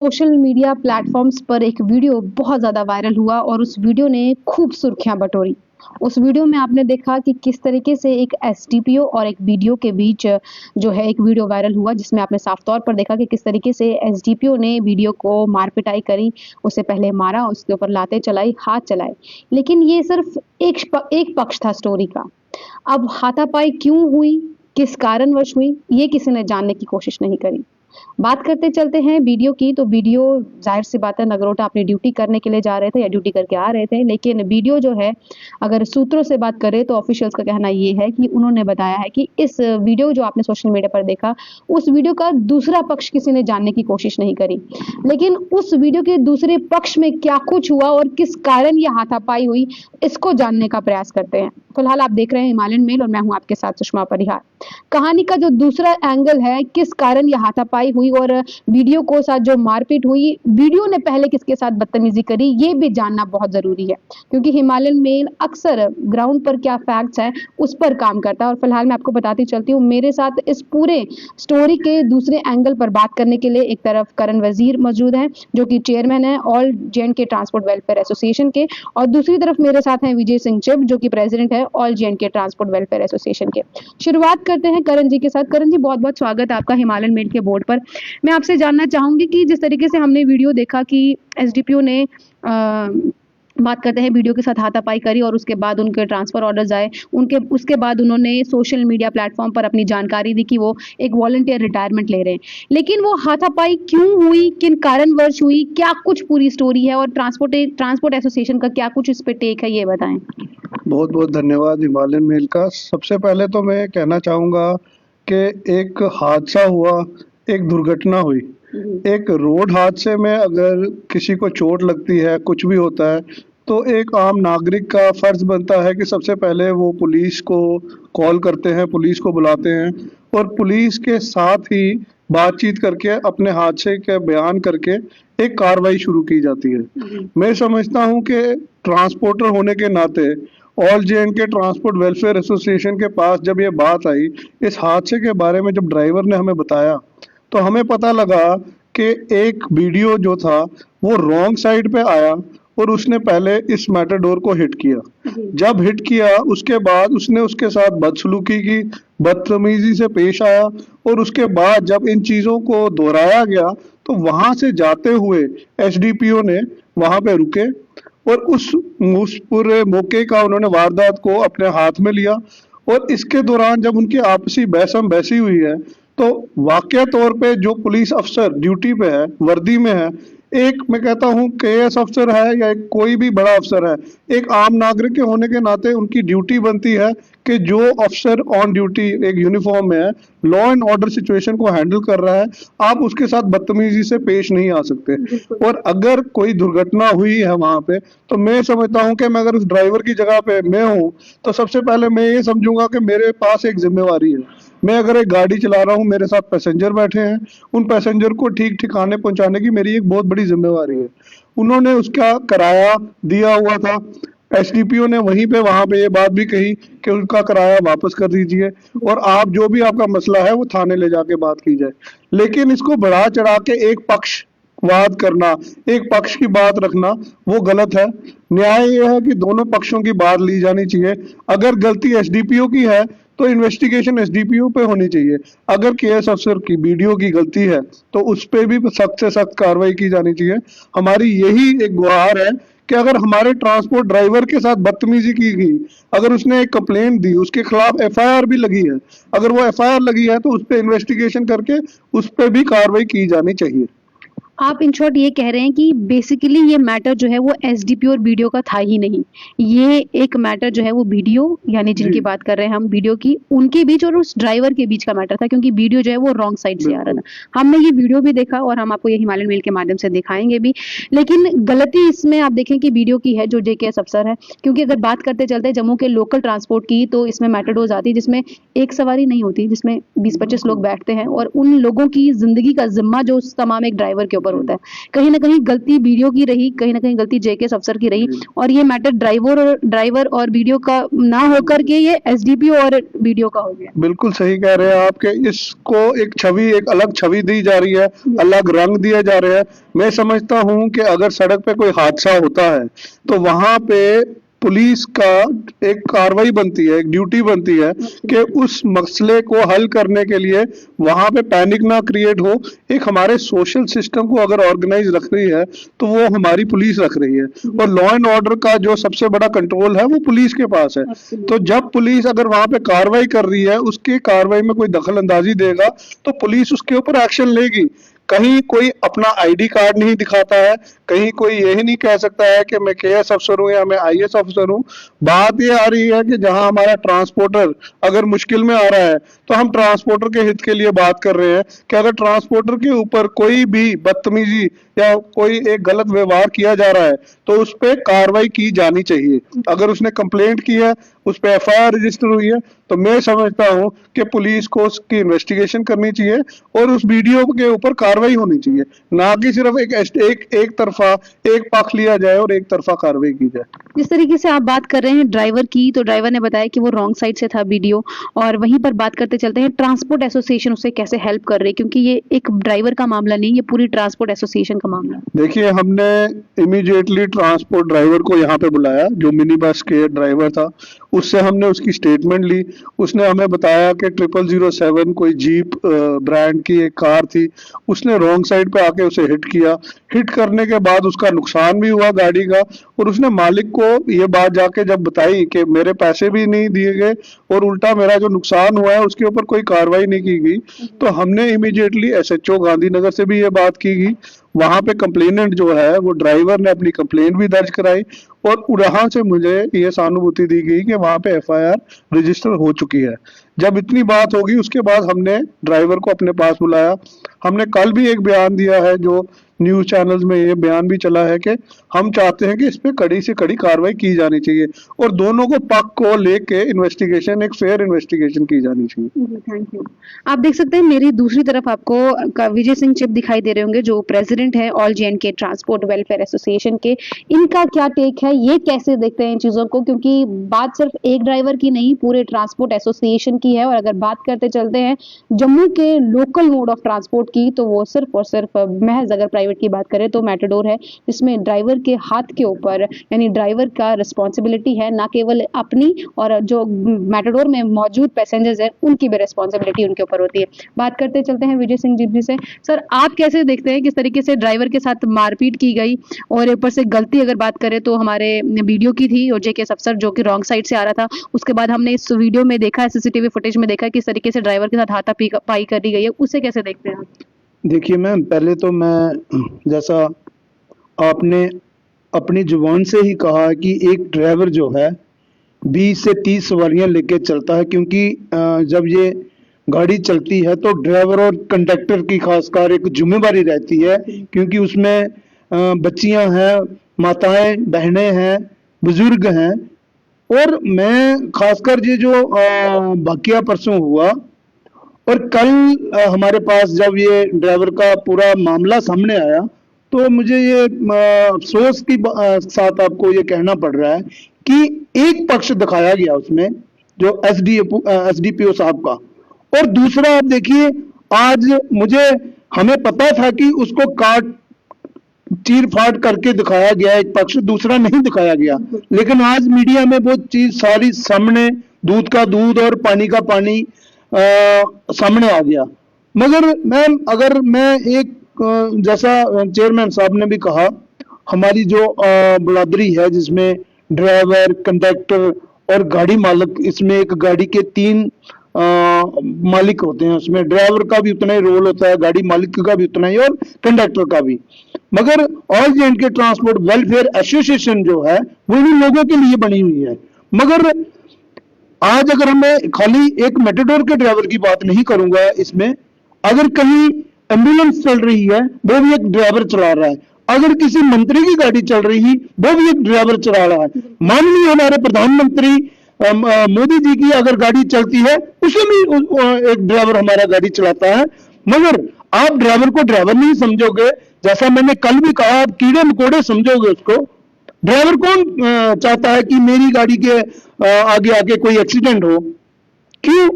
Social media platforms पर एक video बहुत ज़्यादा वायरल हुआ और उस वीडियो ने खूब सुर्खियां बटोरी। उस वीडियो में आपने देखा कि किस तरीके से एक एसडीपीओ और एक वीडियो के बीच जो है एक वीडियो वायरल हुआ, जिसमें आपने साफ तौर पर देखा कि किस तरीके से एसडीपीओ ने वीडियो को मार पिटाई करी। उसे पहले मारा, उसके ऊपर लातें चलाई, हाथ चलाए। लेकिन ये सिर्फ एक पक्ष था स्टोरी का। अब हाथापाई क्यों हुई, किस कारणवश हुई, ये किसी ने जानने की कोशिश नहीं करी। बात करते चलते हैं वीडियो की, तो वीडियो ज़ाहिर सी बात है, नगरोटा अपनी ड्यूटी करने के लिए जा रहे थे या ड्यूटी करके आ रहे थे। लेकिन वीडियो जो है, अगर सूत्रों से बात करें तो ऑफिशियल्स का कहना ये है कि उन्होंने बताया है कि इस वीडियो जो आपने सोशल मीडिया पर देखा, उस वीडियो का दूसरा पक्ष किसी ने जानने की कोशिश नहीं करी। लेकिन उस वीडियो के दूसरे पक्ष में क्या कुछ हुआ और किस कारण ये हाथापाई हुई, इसको जानने का प्रयास करते हैं। फिलहाल आप देख रहे हैं हिमालयन मेल और मैं हूं आपके साथ सुषमा परिहार। कहानी का जो दूसरा एंगल है, किस कारण ये हाथापाई हुई और वीडियो को साथ जो मारपीट हुई, वीडियो ने पहले किसके साथ बदतमीजी करी, ये भी जानना बहुत जरूरी है। क्योंकि हिमालयन मेल अक्सर ग्राउंड पर क्या फैक्ट्स हैं उस पर काम करता है। और फिलहाल मैं आपको बताती चलती हूँ, मेरे साथ इस पूरे स्टोरी के दूसरे एंगल पर बात करने के लिए एक तरफ करण वजीर मौजूद हैं, जो कि चेयरमैन है ऑल जे&के ट्रांसपोर्ट वेलफेयर एसोसिएशन के, और दूसरी तरफ मेरे साथ हैं विजय सिंह चिब, जो कि प्रेसिडेंट है ऑल जे&के ट्रांसपोर्ट वेलफेयर एसोसिएशन के। शुरुआत करते हैं करण जी के साथ। करण जी, बहुत बहुत स्वागत है आपका हिमालयन मेल के बोर्ड पर। मैं आपसे जानना चाहूंगी कि जिस तरीके से हमने वीडियो देखा कि एसडीपीओ ने बात करते हैं वीडियो के साथ हाथापाई करी और उसके बाद उनके ट्रांसफर ऑर्डर्स आए, उसके बाद उन्होंने सोशल मीडिया प्लेटफॉर्म पर अपनी जानकारी दी कि वो एक वॉलंटियर रिटायरमेंट ले रहे हैं। लेकिन वो हाथापाई क्यों हुई, किन कारणवश हुई, क्या कुछ पूरी स्टोरी है और ट्रांसपोर्ट एसोसिएशन का क्या कुछ इस पे टेक है, ये बताएं। बहुत बहुत धन्यवाद हिमालयन मेल का। सबसे पहले तो मैं कहना चाहूँगा कि एक हादसा हुआ, एक दुर्घटना हुई। एक रोड हादसे में अगर किसी को चोट लगती है, कुछ भी होता है, तो एक आम नागरिक का फर्ज बनता है कि सबसे पहले वो पुलिस को कॉल करते हैं, पुलिस को बुलाते हैं और पुलिस के साथ ही बातचीत करके अपने हादसे के बयान करके एक कार्रवाई शुरू की जाती है। मैं समझता हूँ कि ट्रांसपोर्टर होने के नाते ऑल जे&के ट्रांसपोर्ट वेलफेयर एसोसिएशन के पास जब ये बात आई, इस हादसे के बारे में जब ड्राइवर ने हमें बताया, तो हमें पता लगा कि एक वीडियो जो था वो रॉन्ग साइड पे आया और उसने पहले इस मैटाडोर को हिट किया। जब हिट किया उसके बाद उसने उसके साथ बदसलूकी की, बदतमीजी से पेश आया और उसके बाद जब इन चीज़ों को दोहराया गया तो वहां से जाते हुए एसडीपीओ ने वहां पे रुके और उस पूरे मौके का उन्होंने वारदात को अपने हाथ में लिया। और इसके दौरान जब उनकी आपसी बहसम बहसी हुई है, तो वाकई तौर पे जो पुलिस अफसर ड्यूटी पे है, वर्दी में है, एक मैं कहता हूँ केएस अफसर है या कोई भी बड़ा अफसर है, एक आम नागरिक के होने के नाते उनकी ड्यूटी बनती है कि जो अफसर ऑन ड्यूटी एक यूनिफॉर्म में है, लॉ एंड ऑर्डर सिचुएशन को हैंडल कर रहा है, आप उसके साथ बदतमीजी से पेश नहीं आ सकते। और अगर कोई दुर्घटना हुई है वहां पे, तो मैं समझता हूँ कि मैं अगर उस ड्राइवर की जगह पे मैं हूँ, तो सबसे पहले मैं ये समझूंगा कि मेरे पास एक जिम्मेवारी है। मैं अगर एक गाड़ी चला रहा हूँ, मेरे साथ पैसेंजर बैठे हैं, उन पैसेंजर को ठीक ठिकाने पहुंचाने की मेरी एक बहुत बड़ी जिम्मेवारी है। उन्होंने उसका किराया दिया हुआ था, एसडीपीओ ने वहां पे ये बात भी कही कि उनका किराया वापस कर दीजिए और आप जो भी आपका मसला है वो थाने ले जाके बात की जाए। लेकिन इसको बढ़ा चढ़ा के एक पक्ष वाद करना, एक पक्ष की बात रखना, वो गलत है। न्याय ये है कि दोनों पक्षों की बात ली जानी चाहिए। अगर गलती एसडीपीओ की है तो इन्वेस्टिगेशन एसडीपीओ पे होनी चाहिए। अगर केएस अफसर की वीडियो की गलती है तो उस पे भी सख्त से सख्त कार्रवाई की जानी चाहिए। हमारी यही एक गुहार है कि अगर हमारे ट्रांसपोर्ट ड्राइवर के साथ बदतमीजी की गई, अगर उसने एक कंप्लेंट दी, उसके खिलाफ एफआईआर भी लगी है, अगर वो एफआईआर लगी है तो उस पर इन्वेस्टिगेशन करके उस पर भी कार्रवाई की जानी चाहिए। आप इन शॉर्ट ये कह रहे हैं कि बेसिकली ये मैटर जो है वो एसडीपीओ और वीडियो का था ही नहीं, ये एक मैटर जो है वो वीडियो, यानी जिनकी बात कर रहे हैं हम वीडियो की, उनके बीच और उस ड्राइवर के बीच का मैटर था, क्योंकि वीडियो जो है वो रॉन्ग साइड से आ रहा था। हमने ये वीडियो भी देखा और हम आपको ये हिमालयन मेल के माध्यम से दिखाएंगे भी। लेकिन गलती इसमें आप देखें कि वीडियो की है, जो जेकेएस अफसर है। क्योंकि अगर बात करते चलते जम्मू के लोकल ट्रांसपोर्ट की, तो इसमें मैटाडोर्स आती है जिसमें एक सवारी नहीं होती, जिसमें 20-25 लोग बैठते हैं और उन लोगों की जिंदगी का जिम्मा जो उस तमाम एक ड्राइवर के ऊपर ऊपर होता है। कहीं ना कहीं गलती वीडियो की रही, कहीं ना कहीं गलती जेकेएस अफसर की रही, और ये मैटर ड्राइवर और वीडियो का ना होकर के ये एसडीपीओ और वीडियो का हो गया। बिल्कुल सही कह रहे हैं आप कि इसको एक अलग छवि दी जा रही है, अलग रंग दिया जा रहा है। मैं समझता हूं कि अगर सड़क पे कोई हादसा होता है तो वहां पे पुलिस का एक कार्रवाई बनती है, एक ड्यूटी बनती है कि उस मसले को हल करने के लिए वहां पे पैनिक ना क्रिएट हो। एक हमारे सोशल सिस्टम को अगर ऑर्गेनाइज रख रही है तो वो हमारी पुलिस रख रही है, और लॉ एंड ऑर्डर का जो सबसे बड़ा कंट्रोल है वो पुलिस के पास है। तो जब पुलिस अगर वहां पे कार्रवाई कर रही है, उसकी कार्रवाई में कोई दखल अंदाजी देगा तो पुलिस उसके ऊपर एक्शन लेगी। कहीं कोई अपना आईडी कार्ड नहीं दिखाता है, कहीं कोई यही नहीं कह सकता है कि मैं केएस अफसर हूं या मैं आईएएस अफसर हूं। बात ये आ रही है कि जहां हमारा ट्रांसपोर्टर अगर मुश्किल में आ रहा है तो हम ट्रांसपोर्टर के हित के लिए बात कर रहे हैं कि अगर ट्रांसपोर्टर के ऊपर कोई भी बदतमीजी या कोई एक गलत व्यवहार किया जा रहा है तो उस पर कार्रवाई की जानी चाहिए। अगर उसने कंप्लेंट की है, उस पर एफआईआर रजिस्टर हुई है, तो मैं समझता हूं कि पुलिस को उसकी इन्वेस्टिगेशन करनी चाहिए और उस वीडियो के ऊपर कार्रवाई होनी चाहिए, ना कि सिर्फ एक तरफा एक पक्ष लिया जाए और एक तरफा कार्रवाई की जाए। जिस तरीके से आप बात कर रहे हैं ड्राइवर की, तो ड्राइवर ने बताया कि वो रॉन्ग साइड से था वीडियो, और वहीं पर बात करते चलते हैं ट्रांसपोर्ट एसोसिएशन उसे कैसे हेल्प कर रही है, क्योंकि ये एक ड्राइवर का मामला नहीं, ये पूरी ट्रांसपोर्ट एसोसिएशन का मामला है। देखिए, हमने इमीडिएटली ट्रांसपोर्ट ड्राइवर को यहाँ पे बुलाया, जो मिनी बस के ड्राइवर था, उससे हमने उसकी स्टेटमेंट ली। उसने हमें बताया कि 0007 कोई जीप ब्रांड की एक कार थी, उसने रॉन्ग साइड पे आके उसे हिट किया। हिट करने के बाद उसका नुकसान भी हुआ गाड़ी का, और उसने मालिक को ये बात जाके जब बताई कि मेरे पैसे भी नहीं दिए गए और उल्टा मेरा जो नुकसान हुआ है उसके ऊपर कोई कार्रवाई नहीं की गई, तो हमने इमीडिएटली एसएचओ गांधीनगर से भी ये बात की गई। वहां पे कंप्लेनेंट जो है वो ड्राइवर ने अपनी कंप्लेंट भी दर्ज कराई, और वहां से मुझे ये सहानुभूति दी गई कि वहां पे एफआईआर रजिस्टर हो चुकी है। जब इतनी बात होगी उसके बाद हमने ड्राइवर को अपने पास बुलाया। हमने कल भी एक बयान दिया है, जो न्यूज चैनल्स में ये बयान भी चला है कि हम चाहते हैं कि इस पे कड़ी से कड़ी कार्रवाई की जानी चाहिए और दोनों को पक्ष को लेके इन्वेस्टिगेशन, एक फेयर इन्वेस्टिगेशन की जानी चाहिए। Thank you. आप देख सकते हैं मेरी दूसरी तरफ आपको विजय सिंह चिप दिखाई दे रहे होंगे, जो प्रेसिडेंट है all J&K transport welfare association के। इनका क्या टेक है, ये कैसे देखते हैं इन चीजों को, क्योंकि बात सिर्फ एक ड्राइवर की नहीं, पूरे ट्रांसपोर्ट एसोसिएशन की है। और अगर बात करते चलते हैं जम्मू के लोकल मोड ऑफ ट्रांसपोर्ट की, तो वो सिर्फ और सिर्फ महज अगर प्राइवेट की बात करें तो मेटाडोर है, जिसमें ड्राइवर के हाथ के ऊपर यानी ड्राइवर का रिस्पॉन्सिबिलिटी है, ना केवल अपनी, और जो मेटाडोर में मौजूद पैसेंजर्स है उनकी भी रिस्पॉन्सिबिलिटी उनके ऊपर होती है। बात करते चलते हैं विजय सिंह जी से। सर, आप कैसे देखते हैं किस तरीके से ड्राइवर के साथ मारपीट की गई, और ऊपर से गलती अगर बात करें तो हमारे वीडियो की थी, और जेकेएस अफसर जो कि रॉन्ग साइड से आ रहा था, उसके बाद हमने इस वीडियो में देखा, सीसीटीवी फुटेज में देखा किस तरीके से ड्राइवर के साथ हाथापाई करी गई है, उसे कैसे देखते हैं आप? देखिए मैम, पहले तो मैं, जैसा आपने अपनी जुबान से ही कहा कि एक ड्राइवर जो है 20 से 30 सवारियां लेके चलता है, क्योंकि जब ये गाड़ी चलती है तो ड्राइवर और कंडक्टर की खासकर एक जिम्मेदारी रहती है, क्योंकि उसमें बच्चियां हैं, माताएं बहनें हैं, बुजुर्ग हैं। और मैं खासकर ये जो वाकया परसों हुआ और कल हमारे पास जब ये ड्राइवर का पूरा मामला सामने आया, तो मुझे ये अफसोस की साथ आपको ये कहना पड़ रहा है कि एक पक्ष दिखाया गया उसमें, जो एसडीपीओ साहब का, और दूसरा आप देखिए, आज हमें पता था कि उसको काट चीर फाड़ करके दिखाया गया एक पक्ष, दूसरा नहीं दिखाया गया, लेकिन आज मीडिया में वो चीज सारी सामने, दूध का दूध और पानी का पानी सामने आ गया। मगर मैम, अगर मैं एक जैसा चेयरमैन साहब ने भी कहा, हमारी जो बिरादरी है जिसमें ड्राइवर, कंडक्टर और गाड़ी मालिक, इसमें एक गाड़ी के 3 मालिक होते हैं, उसमें ड्राइवर का भी उतना ही रोल होता है, गाड़ी मालिक का भी उतना ही, और कंडक्टर का भी। मगर all J&K transport welfare association जो है वो इन लोगों के लिए बनी हुई है। मगर आज अगर हमें खाली एक मेटाडोर के ड्राइवर की बात नहीं करूंगा, इसमें अगर कहीं एम्बुलेंस चल रही है वो भी एक ड्राइवर चला रहा है, अगर किसी मंत्री की गाड़ी चल रही है वो भी एक ड्राइवर चला रहा है। माननीय हमारे प्रधानमंत्री मोदी जी की अगर गाड़ी चलती है उसमें भी एक ड्राइवर हमारा गाड़ी चलाता है। मगर आप ड्राइवर को ड्राइवर नहीं समझोगे जैसा मैंने कल भी कहा, आप कीड़े मकोड़े समझोगे उसको। ड्राइवर कौन चाहता है कि मेरी गाड़ी के आगे आके कोई एक्सीडेंट हो? क्यों?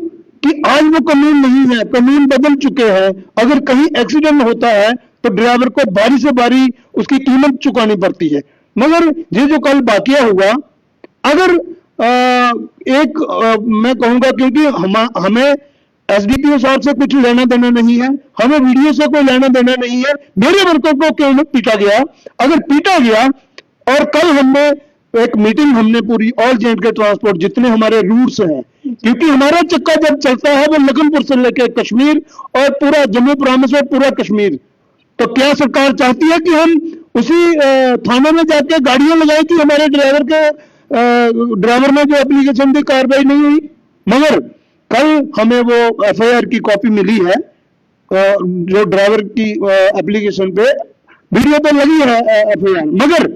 कि आज वो कानून नहीं है, कानून बदल चुके हैं। अगर कहीं एक्सीडेंट होता है तो ड्राइवर को बारी से बारी उसकी कीमत चुकानी पड़ती है। मगर ये जो कल वाकया हुआ, अगर मैं कहूंगा, क्योंकि हमें एसडीपीओ साहब से कुछ लेना देना नहीं है, हमें वीडियो से कोई लेना देना नहीं है। मेरे वर्कर को क्यों नहीं पीटा गया? अगर पीटा गया, और कल हमने एक मीटिंग हमने पूरी ऑल जेंट के ट्रांसपोर्ट जितने हमारे रूट्स हैं, क्योंकि हमारा चक्का जब चलता है वो लखनपुर से लेकर कश्मीर और पूरा जम्मू प्रांत और पूरा कश्मीर, तो क्या सरकार चाहती है कि हम उसी थाने में जाके गाड़ियां लगाए कि हमारे ड्राइवर ने जो एप्लीकेशन दी कार्रवाई नहीं हुई? मगर कल हमें वो एफआईआर की कॉपी मिली है जो ड्राइवर की एप्लीकेशन पे वीडियो पे लगी है एफआईआर। मगर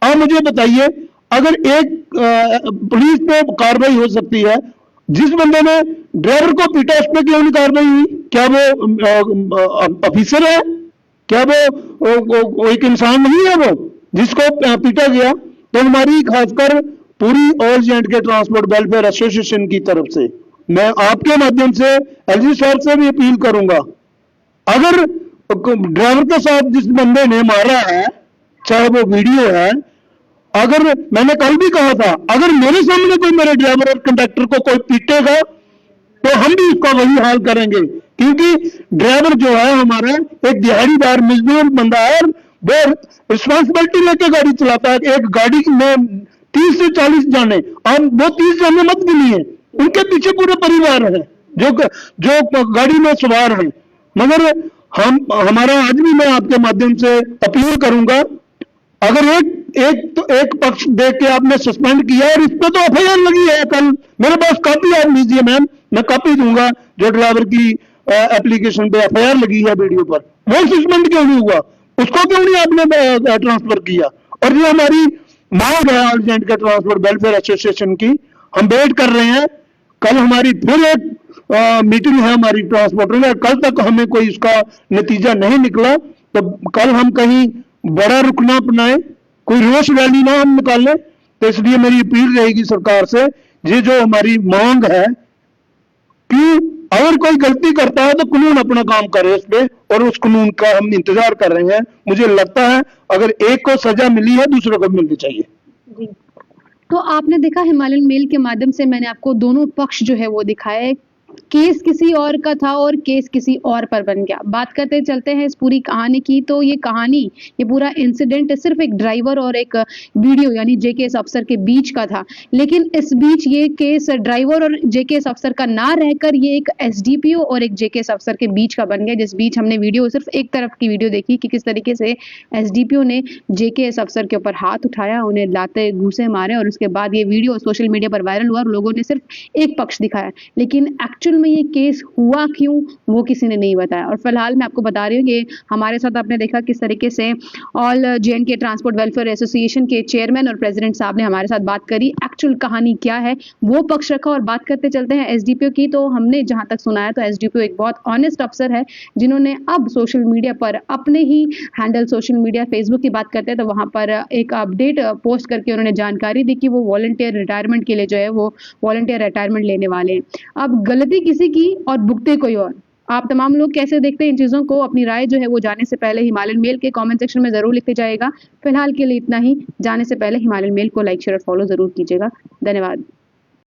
आप मुझे बताइए, अगर एक पुलिस पे कार्रवाई हो सकती है, जिस बंदे ने ड्राइवर को पीटा उस पर क्यों नहीं कार्रवाई हुई? क्या वो ऑफिसर है? क्या वो एक इंसान नहीं है वो जिसको पीटा गया? तो हमारी खासकर पूरी ऑल जेंट के ट्रांसपोर्ट वेलफेयर एसोसिएशन की तरफ से मैं आपके माध्यम से एलजी साहब से भी अपील करूंगा, अगर ड्राइवर के साथ जिस बंदे ने मारा है, चाहे वो वीडियो है, अगर मैंने कल भी कहा था, अगर मेरे सामने कोई मेरे ड्राइवर और कंडक्टर को कोई पीटेगा तो हम भी उसका वही हाल करेंगे। क्योंकि ड्राइवर जो है हमारा एक दिहाड़ीदार मजदूर बंदा है, वो रिस्पॉन्सिबिलिटी लेके गाड़ी चलाता है। एक गाड़ी में 30 से 40 जाने, अब वो 30 जाने मत गिनिए, उनके पीछे पूरे परिवार है जो गाड़ी में सवार है। मगर हमारा आज भी मैं आपके माध्यम से अपील करूंगा, अगर एक पक्ष देख के आपने सस्पेंड किया और इस पे तो एफआईआर लगी है, कल मेरे पास कॉपी आप लीजिए मैम, मैं कॉपी दूंगा जो ड्राइवर की एप्लीकेशन पे एफआईआर लगी है वीडियो पर, वो सस्पेंड क्यों नहीं हुआ? उसको क्यों नहीं आपने ट्रांसफर किया? और ये हमारी मांग है ऑल जेंट के ट्रांसपोर्ट वेलफेयर एसोसिएशन की, हम वेट कर रहे हैं। कल हमारी फिर एक मीटिंग है हमारी ट्रांसपोर्टर में, कल तक हमें कोई इसका नतीजा नहीं निकला, तो कल हम कहीं बड़ा रुख ना अपनाए, कोई रोष रैली ना हम निकालें। तो इसलिए मेरी अपील रहेगी सरकार से, ये जो हमारी मांग है कि अगर कोई गलती करता है तो कानून अपना काम करे इस पे, और उस कानून का हम इंतजार कर रहे हैं। मुझे लगता है अगर एक को सजा मिली है, दूसरे को मिलनी चाहिए। जी। तो आपने देखा हिमालयन मेल के माध्यम से मैंने आपको दोनों पक्ष जो है वो दिखाए। केस किसी और का था और केस किसी और पर बन गया। बात करते चलते हैं इस पूरी कहानी की, तो ये कहानी, ये पूरा इंसिडेंट सिर्फ एक ड्राइवर और एक वीडियो यानी जेकेएस अफसर के बीच का था, लेकिन इस बीच ये केस ड्राइवर और जेकेएस अफसर का ना रहकर ये एक एसडीपीओ और एक जेकेएस अफसर के बीच का बन गया, जिस बीच हमने वीडियो सिर्फ एक तरफ की वीडियो देखी कि किस तरीके से एसडीपीओ ने जेकेएस अफसर के ऊपर हाथ उठाया, उन्हें लाते घूसे मारे, और उसके बाद ये वीडियो सोशल मीडिया पर वायरल हुआ और लोगों ने सिर्फ एक पक्ष दिखाया। लेकिन एक्चुअल में ये केस हुआ क्यों, वो किसी ने नहीं बताया। और फिलहाल मैं आपको बता रही हूँ कि हमारे साथ आपने देखा किस तरीके से all J&K transport welfare association के चेयरमैन और प्रेसिडेंट साहब ने हमारे साथ बात करी, एक्चुअल कहानी क्या है वो पक्ष रखा। और बात करते चलते हैं एसडीपीओ की, तो हमने जहां तक सुना है तो एसडीपीओ एक बहुत ऑनेस्ट अफसर है, जिन्होंने अब सोशल मीडिया पर अपने ही हैंडल, सोशल मीडिया फेसबुक की बात करते हैं तो वहां पर एक अपडेट पोस्ट करके उन्होंने जानकारी दी कि वो वॉलंटियर रिटायरमेंट के लिए जो है वो वॉलंटियर रिटायरमेंट लेने वाले हैं। अब गलती किसी की और भुगते कोई और। आप तमाम लोग कैसे देखते हैं इन चीजों को? अपनी राय जो है वो जाने से पहले हिमालयन मेल के कमेंट सेक्शन में जरूर लिखते जाएगा। फिलहाल के लिए इतना ही। जाने से पहले हिमालयन मेल को लाइक शेयर और फॉलो जरूर कीजिएगा। धन्यवाद।